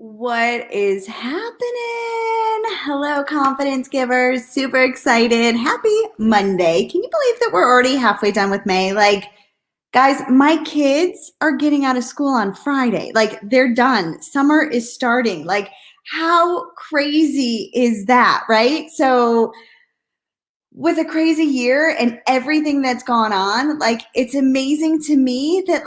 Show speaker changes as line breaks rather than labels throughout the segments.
What is happening? Hello, confidence givers. Super excited. Happy Monday. Can you believe that we're already halfway done with May? Guys, my kids are getting out of school on Friday. They're done. Summer is starting. How crazy is that, right? So, with a crazy year and everything that's gone on, it's amazing to me that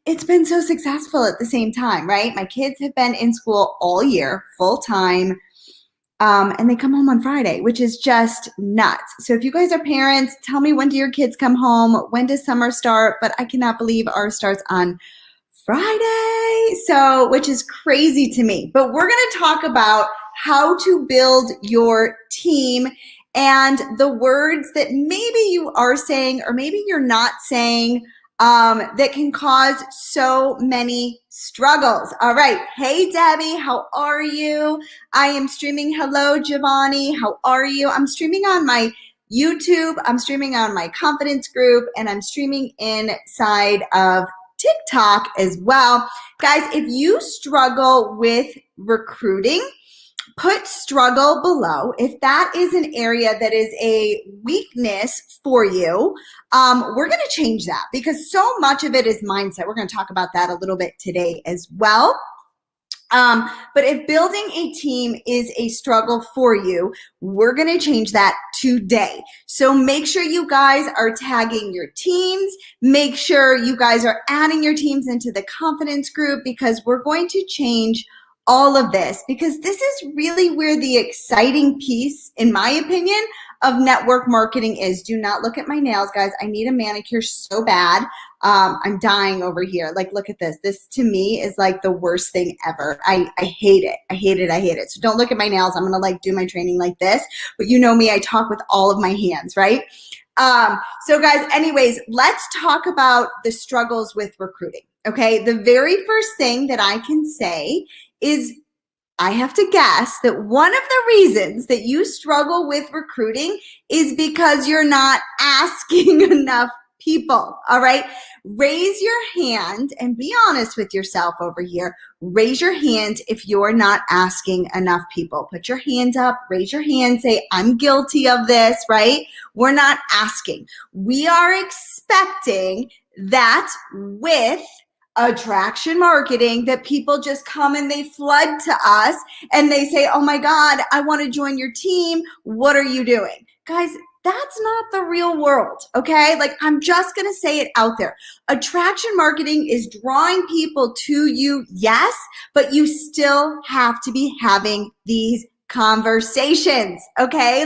it's been so successful at the same time, right? My kids have been in school all year, full time, and they come home on Friday, which is just nuts. So if you guys are parents, tell me, when do your kids come home? When does summer start? But I cannot believe ours starts on Friday, so which is crazy to me. But we're going to talk about how to build your team and the words that maybe you are saying or maybe you're not saying that can cause so many struggles. All right. Hey, Debbie, how are you? I am streaming. Hello, Giovanni. How are you? I'm streaming on my YouTube. I'm streaming on my confidence group, and I'm streaming inside of TikTok as well. Guys, if you struggle with recruiting, put struggle below. If that is an area that is a weakness for you, we're going to change that because so much of it is mindset. We're going to talk about that a little bit today as well. But if building a team is a struggle for you, we're going to change that today. So make sure you guys are tagging your teams. Make sure you guys are adding your teams into the confidence group because we're going to change all of this, because this is really where the exciting piece, in my opinion, of network marketing is. Do not look at my nails, guys. I need a manicure so bad. I'm dying over here. Look at this. This to me is the worst thing ever. I hate it. I hate it. I hate it. So don't look at my nails. I'm going to do my training like this, but you know me, I talk with all of my hands, right? So guys, anyways, let's talk about the struggles with recruiting. Okay. The very first thing that I can say is I have to guess that one of the reasons that you struggle with recruiting is because you're not asking enough people. All right. Raise your hand and be honest with yourself over here. Raise your hand if you're not asking enough people. Put your hand up, raise your hand, say, I'm guilty of this, right? We're not asking. We are expecting that with attraction marketing that people just come and they flood to us and they say, oh my God, I want to join your team. What are you doing? Guys, that's not the real world, okay? I'm just going to say it out there. Attraction marketing is drawing people to you, yes, but you still have to be having these conversations, okay?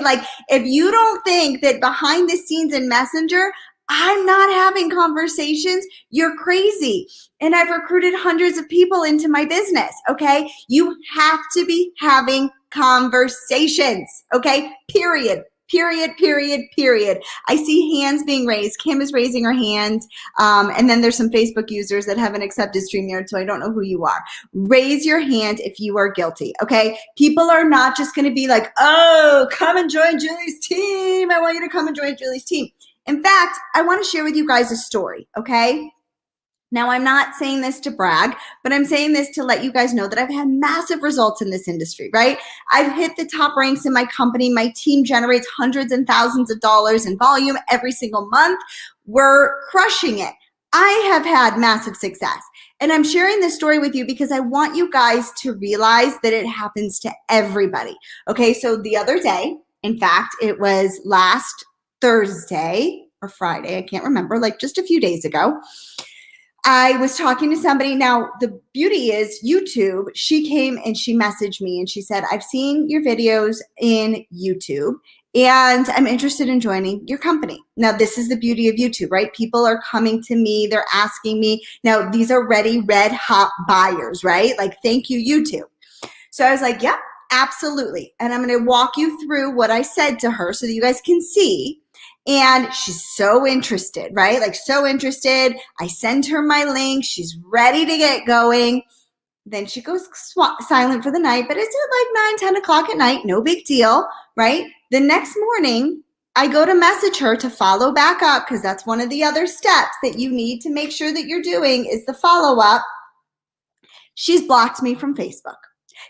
If you don't think that behind the scenes in Messenger, I'm not having conversations, you're crazy. And I've recruited hundreds of people into my business, okay? You have to be having conversations, okay? Period. Period, period, period. I see hands being raised. Kim is raising her hand. And then there's some Facebook users that haven't accepted StreamYard, so I don't know who you are. Raise your hand if you are guilty, okay? People are not just going to be like, oh, come and join Julie's team. I want you to come and join Julie's team. In fact, I want to share with you guys a story, okay? Now, I'm not saying this to brag, but I'm saying this to let you guys know that I've had massive results in this industry, right? I've hit the top ranks in my company. My team generates hundreds and thousands of dollars in volume every single month. We're crushing it. I have had massive success. And I'm sharing this story with you because I want you guys to realize that it happens to everybody. Okay, so the other day, in fact, it was last Thursday or Friday, I can't remember, just a few days ago, I was talking to somebody. Now, the beauty is YouTube, she came and she messaged me and she said, I've seen your videos in YouTube and I'm interested in joining your company. Now, this is the beauty of YouTube, right? People are coming to me, they're asking me. Now, these are ready, red hot buyers, right? Thank you, YouTube. So I was like, yep, absolutely. And I'm going to walk you through what I said to her so that you guys can see. And she's so interested, right? So interested. I send her my link. She's ready to get going. Then she goes silent for the night, but it's at 9, 10 o'clock at night. No big deal, right? The next morning, I go to message her to follow back up because that's one of the other steps that you need to make sure that you're doing is the follow up. She's blocked me from Facebook.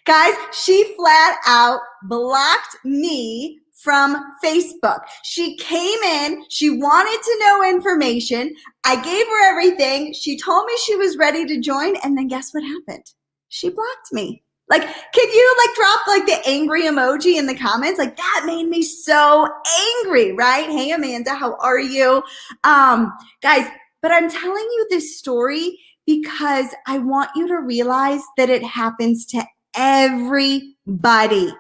Guys, she flat out blocked me from Facebook. She came in, she wanted to know information. I gave her everything. She told me she was ready to join, and then guess what happened? She blocked me. Like, can you drop the angry emoji in the comments? Like, that made me so angry, right? Hey, Amanda, how are you? Guys, but I'm telling you this story because I want you to realize that it happens to everybody.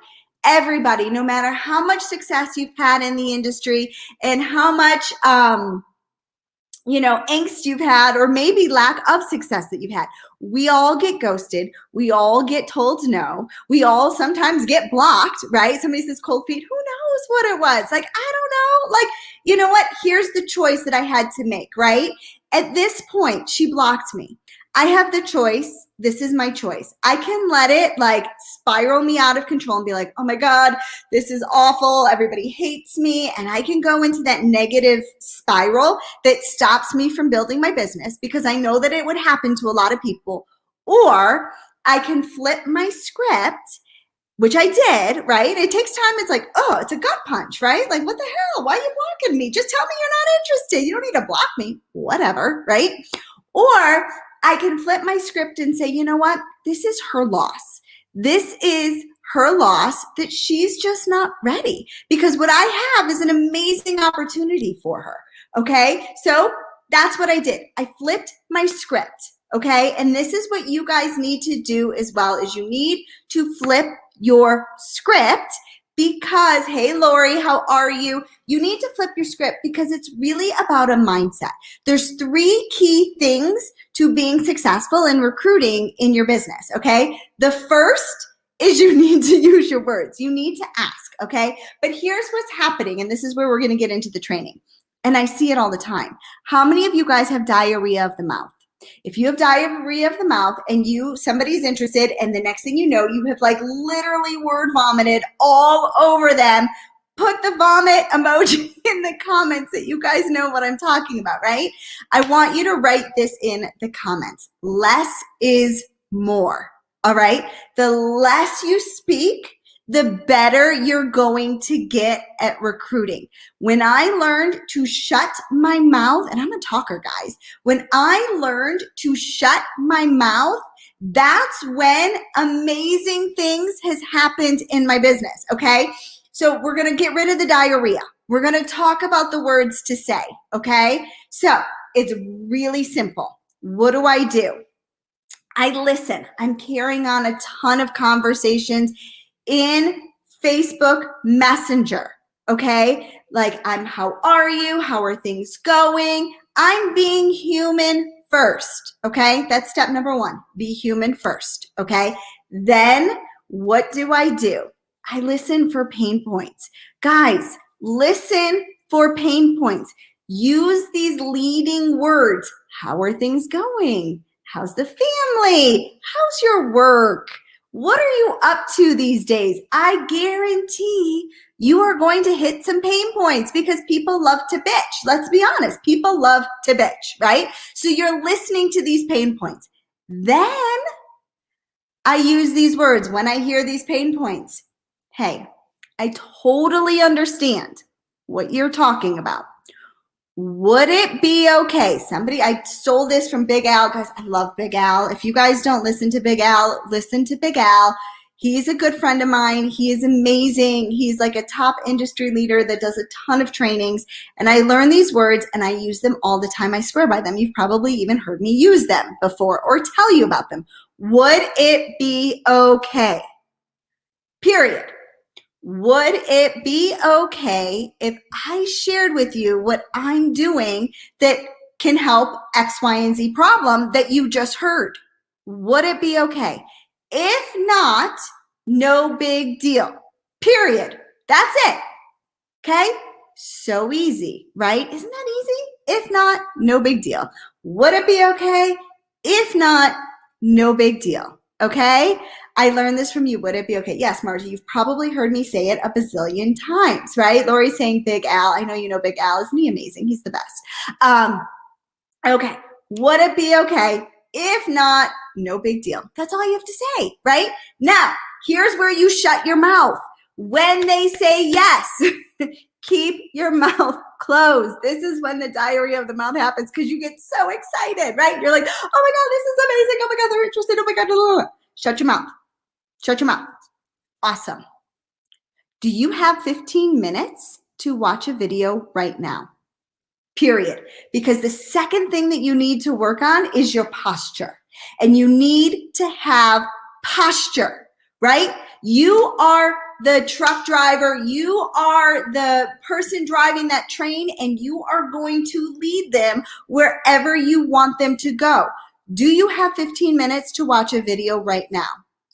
Everybody, no matter how much success you've had in the industry and how much angst you've had, or maybe lack of success that you've had. We all get ghosted. We all get told no. We all sometimes get blocked, right? Somebody says cold feet. Who knows what it was? Like, I don't know. Like, you know what? Here's the choice that I had to make, right? At this point, she blocked me. I have the choice. This is my choice. I can let it spiral me out of control and be like, oh my God, this is awful. Everybody hates me. And I can go into that negative spiral that stops me from building my business because I know that it would happen to a lot of people. Or I can flip my script, which I did, right? It takes time. It's like, oh, it's a gut punch, right? Like, what the hell? Why are you blocking me? Just tell me you're not interested. You don't need to block me. Whatever, right? Or I can flip my script and say, you know what? This is her loss. This is her loss that she's just not ready, because what I have is an amazing opportunity for her. Okay. So that's what I did. I flipped my script. Okay. And this is what you guys need to do as well, is you need to flip your script. Because, hey, Lori, how are you? You need to flip your script because it's really about a mindset. There's 3 key things to being successful in recruiting in your business, okay? The first is you need to use your words. You need to ask, okay? But here's what's happening, and this is where we're going to get into the training. And I see it all the time. How many of you guys have diarrhea of the mouth? If you have diarrhea of the mouth and somebody's interested, and the next thing you know, you have literally word vomited all over them, put the vomit emoji in the comments that you guys know what I'm talking about, right? I want you to write this in the comments. Less is more, all right? The less you speak, the better you're going to get at recruiting. When I learned to shut my mouth, and I'm a talker, guys, when I learned to shut my mouth, that's when amazing things has happened in my business, okay? So we're going to get rid of the diarrhea. We're going to talk about the words to say, okay? So it's really simple. What do? I listen. I'm carrying on a ton of conversations in Facebook Messenger, okay? How are you? How are things going? I'm being human first, okay? That's step number 1, be human first, okay? Then what do? I listen for pain points. Guys, listen for pain points. Use these leading words. How are things going? How's the family? How's your work? What are you up to these days? I guarantee you are going to hit some pain points because people love to bitch. Let's be honest. People love to bitch, right? So you're listening to these pain points. Then I use these words when I hear these pain points. Hey, I totally understand what you're talking about. Would it be okay? I stole this from Big Al. Guys, I love Big Al. If you guys don't listen to Big Al, listen to Big Al. He's a good friend of mine. He is amazing. He's a top industry leader that does a ton of trainings. And I learn these words and I use them all the time. I swear by them. You've probably even heard me use them before or tell you about them. Would it be okay? Period. Would it be okay if I shared with you what I'm doing that can help X, Y, and Z problem that you just heard? Would it be okay? If not, no big deal. Period. That's it. Okay? So easy, right? Isn't that easy? If not, no big deal. Would it be okay? If not, no big deal. Okay? I learned this from you. Would it be okay? Yes, Margie, you've probably heard me say it a bazillion times, right? Lori's saying Big Al. I know you know Big Al. Isn't he amazing? He's the best. Okay. Would it be okay? If not, no big deal. That's all you have to say, right? Now, here's where you shut your mouth. When they say yes, keep your mouth closed. This is when the diarrhea of the mouth happens because you get so excited, right? You're like, oh my God, this is amazing. Oh my God, they're interested. Oh my God, blah, blah, blah. Shut your mouth. Shut your mouth. Awesome. Do you have 15 minutes to watch a video right now? Period. Because the second thing that you need to work on is your posture. And you need to have posture, right? You are the truck driver, you are the person driving that train, and you are going to lead them wherever you want them to go. Do you have 15 minutes to watch a video right now?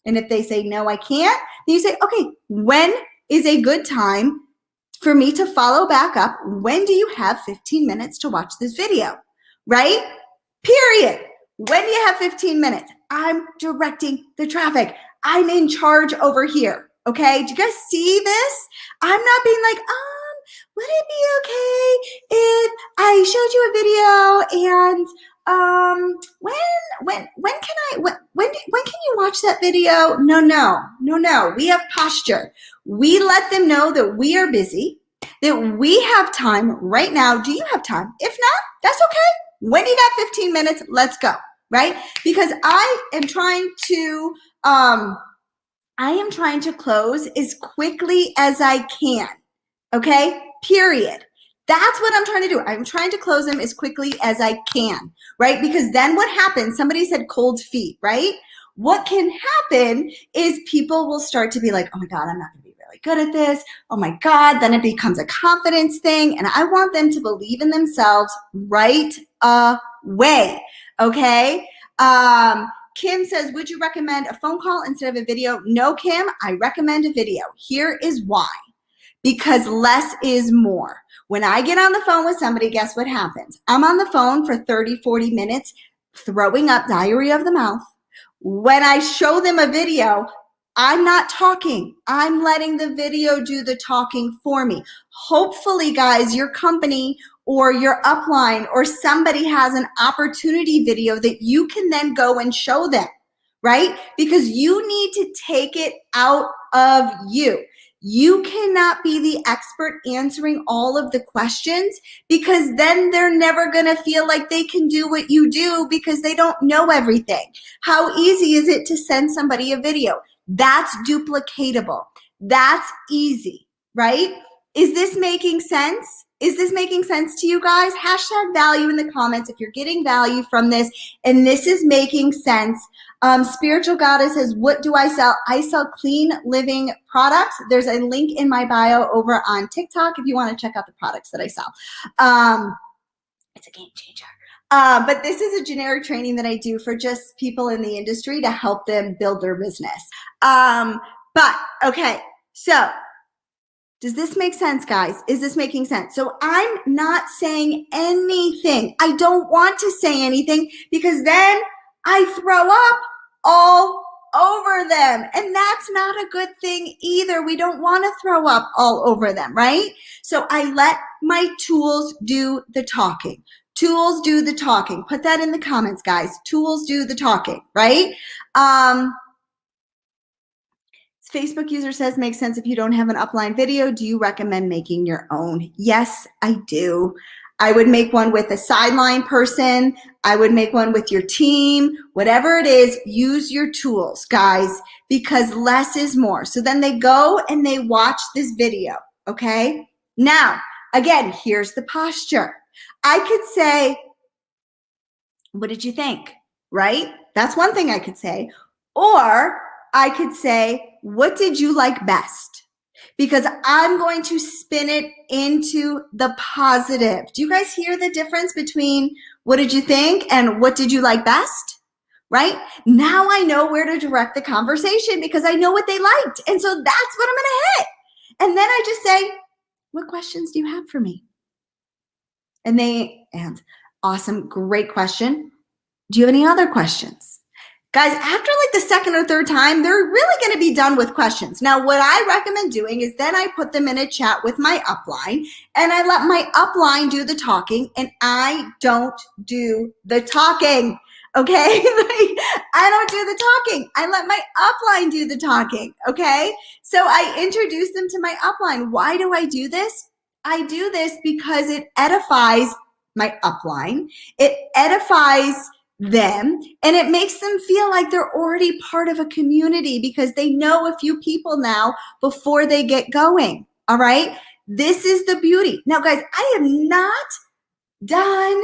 And if they say, no, I can't, then you say, okay, when is a good time for me to follow back up? When do you have 15 minutes to watch this video, right? Period. When do you have 15 minutes? I'm directing the traffic. I'm in charge over here. Okay. Do you guys see this? I'm not being like, would it be okay if I showed you a video and when can you watch that video? No. We have posture. We let them know that we are busy, that we have time right now. Do you have time? If not, that's okay. When you got 15 minutes, let's go, right? Because I am trying to close as quickly as I can, okay? Period. That's what I'm trying to do. I'm trying to close them as quickly as I can, right? Because then what happens, somebody said cold feet, right? What can happen is people will start to be like, oh my God, I'm not going to be really good at this. Oh my God, then it becomes a confidence thing. And I want them to believe in themselves right away, okay? Kim says, would you recommend a phone call instead of a video? No, Kim, I recommend a video. Here is why. Because less is more. When I get on the phone with somebody, guess what happens? I'm on the phone for 30, 40 minutes, throwing up diarrhea of the mouth. When I show them a video, I'm not talking. I'm letting the video do the talking for me. Hopefully, guys, your company or your upline or somebody has an opportunity video that you can then go and show them, right? Because you need to take it out of you. You cannot be the expert answering all of the questions because then they're never going to feel like they can do what you do because they don't know everything. How easy is it to send somebody a video? That's duplicatable. That's easy, right? Is this making sense? Is this making sense to you guys? Hashtag value in the comments if you're getting value from this and this is making sense. Spiritual Goddess says, what do I sell? I sell clean living products. There's a link in my bio over on TikTok if you want to check out the products that I sell. It's a game changer. But this is a generic training that I do for just people in the industry to help them build their business. But okay, so does this make sense, guys? Is this making sense? So I'm not saying anything. I don't want to say anything because then I throw up all over them. And that's not a good thing either. We don't want to throw up all over them, right? So I let my tools do the talking. Tools do the talking. Put that in the comments, guys. Tools do the talking, right? Facebook user says, makes sense if you don't have an upline video. Do you recommend making your own? Yes, I do. I would make one with a sideline person. I would make one with your team. Whatever it is, use your tools, guys, because less is more. So then they go and they watch this video, okay? Now, again, here's the posture. I could say, what did you think, right? That's one thing I could say. Or I could say, what did you like best? Because I'm going to spin it into the positive. Do you guys hear the difference between what did you think and what did you like best? Right? Now I know where to direct the conversation because I know what they liked. And so that's what I'm going to hit. And then I just say, what questions do you have for me? And awesome, great question. Do you have any other questions? Guys, after like the second or third time, they're really going to be done with questions. Now, what I recommend doing is then I put them in a chat with my upline and I let my upline do the talking and I don't do the talking. okay? Like, I don't do the talking. I let my upline do the talking, okay? So I introduce them to my upline. Why do I do this? I do this because it edifies my upline. It edifies them, and it makes them feel like they're already part of a community because they know a few people now before they get going. All right. This is the beauty. Now, guys, I have not done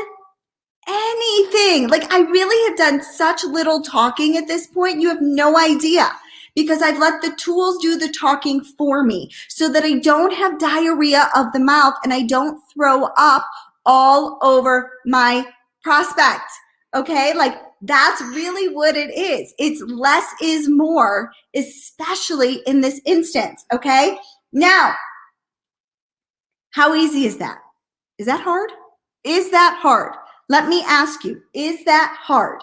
anything. Like, I really have done such little talking at this point. You have no idea, because I've let the tools do the talking for me so that I don't have diarrhea of the mouth and I don't throw up all over my prospect. Okay. Like, that's really what it is. It's less is more, especially in this instance. Okay. Now, how easy is that? Is that hard? Is that hard? Let me ask you, is that hard?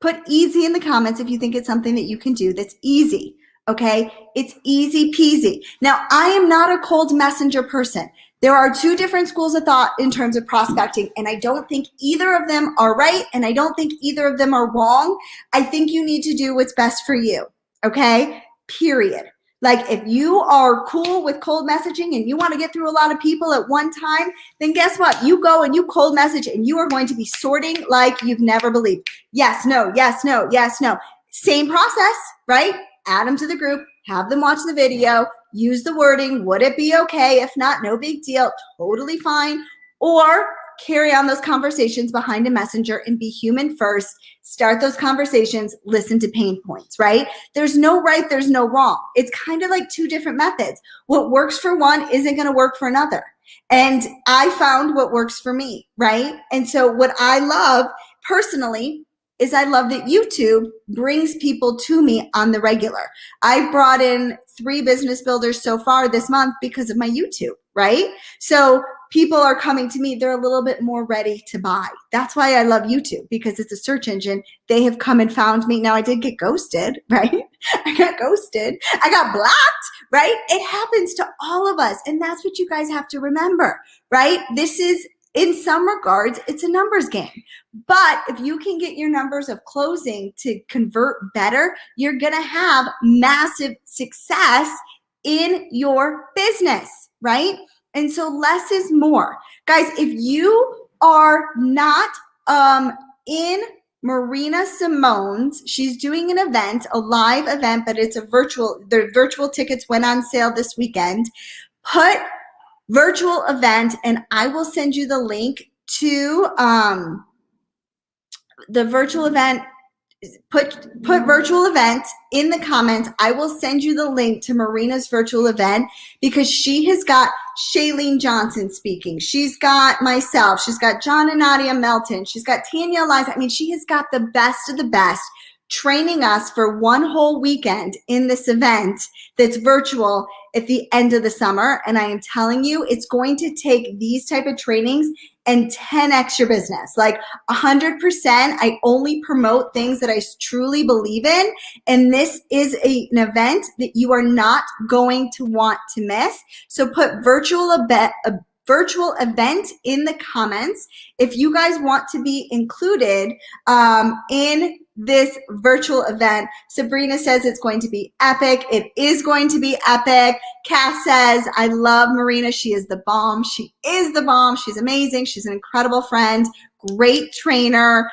Put easy in the comments if you think it's something that you can do that's easy, okay? It's easy peasy. Now, I am not a cold messenger person. There are two different schools of thought in terms of prospecting, and I don't think either of them are right, and I don't think either of them are wrong. I think you need to do what's best for you, okay? Period. Like, if you are cool with cold messaging and you want to get through a lot of people at one time, then guess what? You go and you cold message and you are going to be sorting like you've never believed. Yes, no, yes, no, yes, no. Same process, right? Add them to the group, have them watch the video, use the wording. Would it be okay? If not, no big deal, totally fine. Or carry on those conversations behind a messenger and be human first. Start those conversations, listen to pain points, right? There's no right, there's no wrong. It's kind of like two different methods. What works for one isn't going to work for another. And I found what works for me, right? And so what I love personally is I love that YouTube brings people to me on the regular. I've brought in 3 business builders so far this month because of my YouTube, right? So people are coming to me. They're a little bit more ready to buy. That's why I love YouTube, because it's a search engine. They have come and found me. Now, I did get ghosted, right? I got ghosted. I got blocked, right? It happens to all of us. And that's what you guys have to remember, right? This is, in some regards, it's a numbers game. But if you can get your numbers of closing to convert better, you're going to have massive success in your business, right? And so less is more. Guys, if you are not in Marina Simone's, she's doing an event, a live event, but it's a virtual, the virtual tickets went on sale this weekend. Put virtual event, and I will send you the link to the virtual event. Put virtual event in the comments. I will send you the link to Marina's virtual event, because she has got Shailene Johnson speaking. She's got myself. She's got John and Nadia Melton. She's got Tanya Eliza. I mean, she has got the best of the best training us for one whole weekend in this event that's virtual at the end of the summer. And I am telling you, it's going to take these type of trainings and 10x your business. Like 100%, I only promote things that I truly believe in. And this is an event that you are not going to want to miss. So put virtual event in the comments if you guys want to be included in this virtual event. Sabrina says it's going to be epic. It is going to be epic. Kath says, I love Marina. She is the bomb. She is the bomb. She's amazing. She's an incredible friend, great trainer.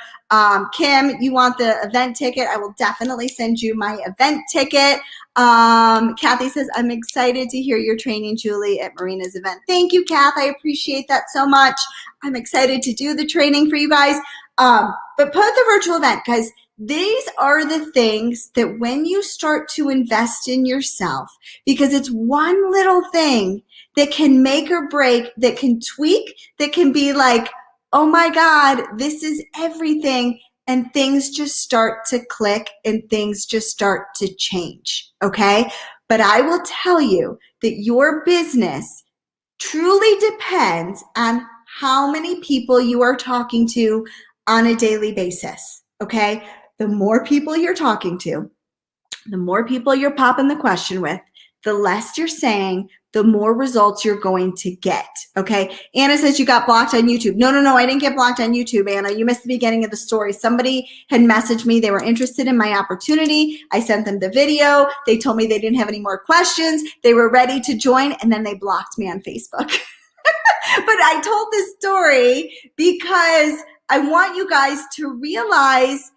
Kim, you want the event ticket? I will definitely send you my event ticket. Kathy says, I'm excited to hear your training, Julie, at Marina's event. Thank you, Kath. I appreciate that so much. I'm excited to do the training for you guys. But put the virtual event, guys. These are the things that when you start to invest in yourself, because it's one little thing that can make or break, that can tweak, that can be like, oh my God, this is everything. And things just start to click and things just start to change. Okay. But I will tell you that your business truly depends on how many people you are talking to on a daily basis. Okay. The more people you're talking to, the more people you're popping the question with, the less you're saying, the more results you're going to get, okay? Anna says you got blocked on YouTube. No, I didn't get blocked on YouTube, Anna. You missed the beginning of the story. Somebody had messaged me. They were interested in my opportunity. I sent them the video. They told me they didn't have any more questions. They were ready to join, and then they blocked me on Facebook. But I told this story because I want you guys to realize,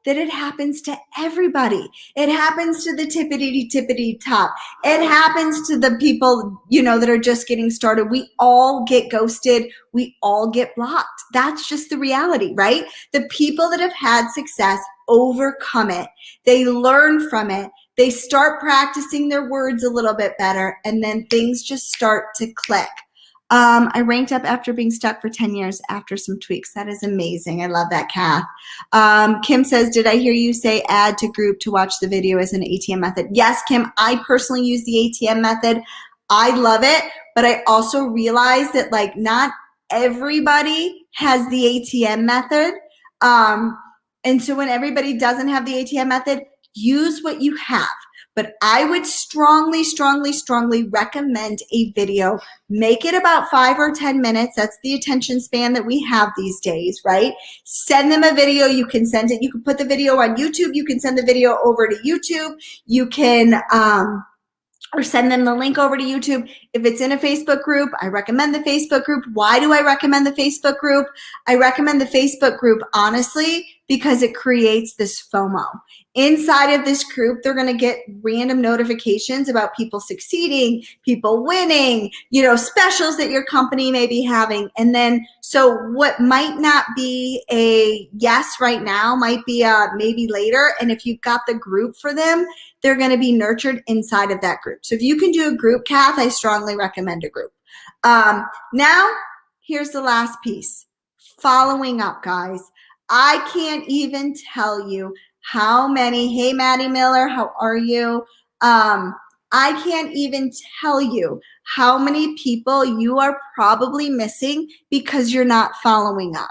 that it happens to everybody. It happens to the tippity top. It happens to the people, that are just getting started. We all get ghosted. We all get blocked. That's just the reality, right? The people that have had success overcome it. They learn from it. They start practicing their words a little bit better, and then things just start to click. I ranked up after being stuck for 10 years after some tweaks. That is amazing. I love that, Kath. Kim says, did I hear you say add to group to watch the video as an ATM method? Yes, Kim, I personally use the ATM method. I love it, but I also realize that not everybody has the ATM method. And so when everybody doesn't have the ATM method, use what you have. But I would strongly recommend a video. Make it about 5 or 10 minutes. That's the attention span that we have these days, right? Send them a video. You can send it. You can put the video on YouTube. You can send the video over to YouTube. You can, or send them the link over to YouTube. If it's in a Facebook group, I recommend the Facebook group. Why do I recommend the Facebook group? I recommend the Facebook group, honestly, because it creates this FOMO. Inside of this group, they're going to get random notifications about people succeeding, people winning, specials that your company may be having. And then, so what might not be a yes right now might be a maybe later. And if you've got the group for them, they're going to be nurtured inside of that group. So if you can do a group, Kath, I strongly recommend a group. Now, here's the last piece. Following up, guys. I can't even tell you how many, hey, Maddie Miller, how are you? I can't even tell you how many people you are probably missing because you're not following up.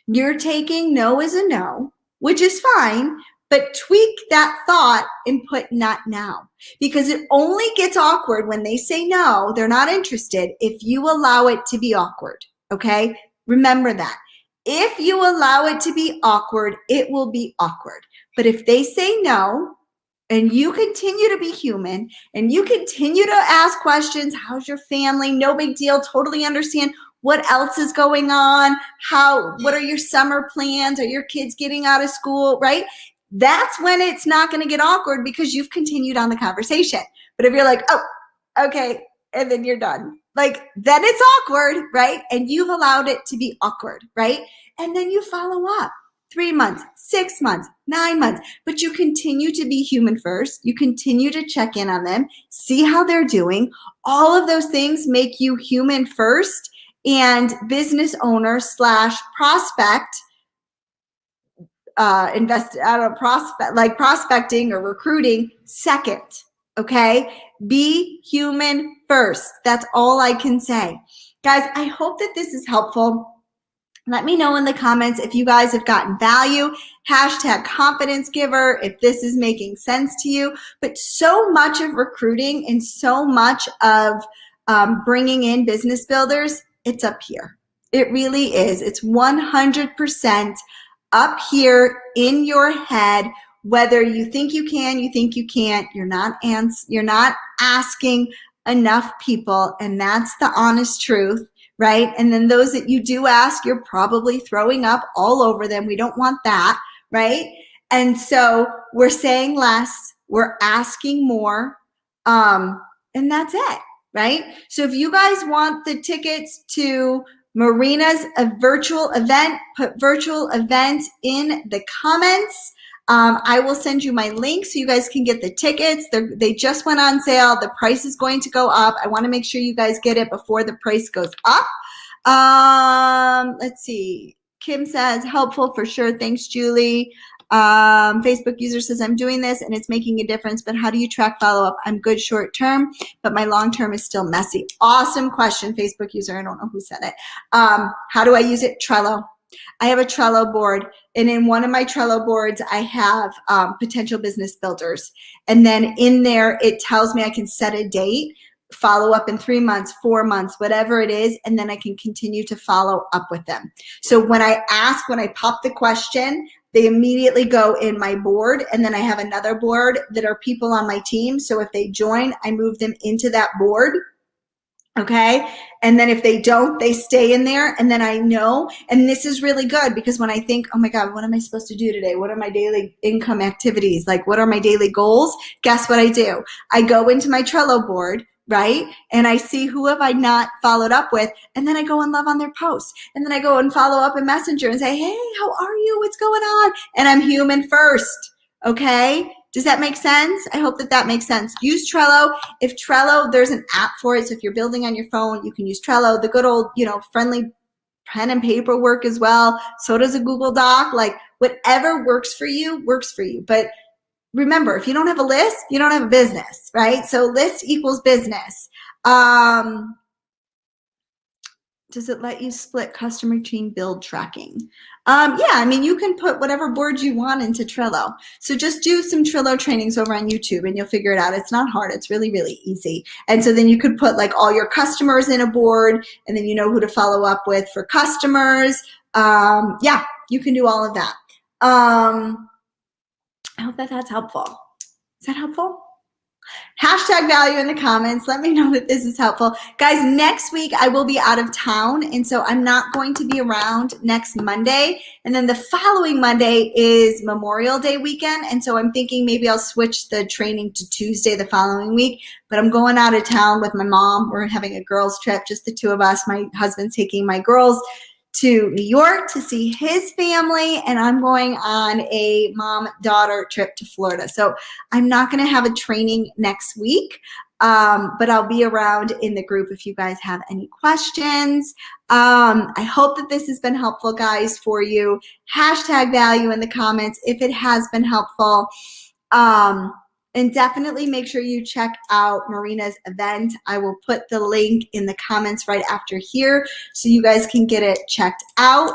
You're taking no as a no, which is fine, but tweak that thought and put not now, because it only gets awkward when they say no, they're not interested, if you allow it to be awkward, okay? Remember that. If you allow it to be awkward, it will be awkward. But if they say no, and you continue to be human, and you continue to ask questions, how's your family? No big deal, totally understand what else is going on, what are your summer plans? Are your kids getting out of school, right? That's when it's not going to get awkward because you've continued on the conversation. But if you're like, oh, okay, and then you're done, then it's awkward, right? And you've allowed it to be awkward, right? And then you follow up 3 months, 6 months, 9 months, but you continue to be human first. You continue to check in on them, see how they're doing. All of those things make you human first and business owner / prospect, prospecting or recruiting second, okay? Be human first. That's all I can say. Guys, I hope that this is helpful. Let me know in the comments if you guys have gotten value. #ConfidenceGiver if this is making sense to you. But so much of recruiting and so much of bringing in business builders, it's up here. It really is. It's 100% up here in your head. Whether you think you can, you think you can't, you're not asking enough people, and that's the honest truth. Right? And then those that you do ask, you're probably throwing up all over them. We don't want that, right? And so we're saying less, we're asking more, and that's it, right? So if you guys want the tickets to Marina's virtual event, put virtual event in the comments. I will send you my link so you guys can get the tickets. They just went on sale. The price is going to go up. I want to make sure you guys get it before the price goes up. Let's see. Kim says, helpful for sure. Thanks, Julie. Facebook user says, I'm doing this and it's making a difference, but how do you track follow-up? I'm good short term, but my long term is still messy. Awesome question, Facebook user. I don't know who said it. How do I use it? Trello. I have a Trello board, and in one of my Trello boards, I have potential business builders. And then in there, it tells me I can set a date, follow up in 3 months, 4 months, whatever it is, and then I can continue to follow up with them. So when I pop the question, they immediately go in my board, and then I have another board that are people on my team. So if they join, I move them into that board. Okay. And then if they don't, they stay in there. And then I know, and this is really good because when I think, oh my God, what am I supposed to do today? What are my daily income activities? Like, what are my daily goals? Guess what I do? I go into my Trello board, right? And I see who have I not followed up with. And then I go and love on their posts. And then I go and follow up in Messenger and say, hey, how are you? What's going on? And I'm human first. Okay. Does that make sense? I hope that makes sense. Use Trello. If Trello, there's an app for it. So if you're building on your phone, you can use Trello. The good old, friendly pen and paper work as well. So does a Google Doc. Like whatever works for you, works for you. But remember, if you don't have a list, you don't have a business, right? So list equals business. Does it let you split customer team build tracking? Yeah, I mean, you can put whatever boards you want into Trello. So just do some Trello trainings over on YouTube and you'll figure it out. It's not hard. It's really, really easy. And so then you could put like all your customers in a board and then you know who to follow up with for customers. Yeah, you can do all of that. I hope that's helpful. Is that helpful? Hashtag value in the comments. Let me know that this is helpful. Guys, next week I will be out of town, and so I'm not going to be around next Monday. And then the following Monday is Memorial Day weekend, and so I'm thinking maybe I'll switch the training to Tuesday the following week. But I'm going out of town with my mom. We're having a girls trip, just the two of us. My husband's taking my girls to New York to see his family, and I'm going on a mom-daughter trip to Florida. So I'm not going to have a training next week, but I'll be around in the group if you guys have any questions. I hope that this has been helpful, guys, for you. Hashtag value in the comments if it has been helpful. And definitely make sure you check out Marina's event. I will put the link in the comments right after here so you guys can get it checked out.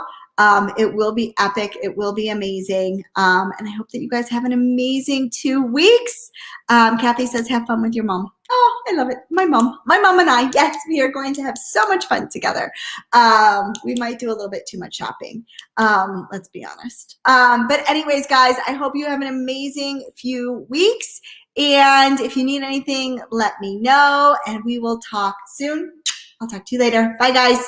It will be epic. It will be amazing. And I hope that you guys have an amazing 2 weeks. Kathy says, have fun with your mom. Oh, I love it. My mom and I, yes, we are going to have so much fun together. We might do a little bit too much shopping. Let's be honest. But anyways, guys, I hope you have an amazing few weeks. And if you need anything, let me know and we will talk soon. I'll talk to you later. Bye, guys.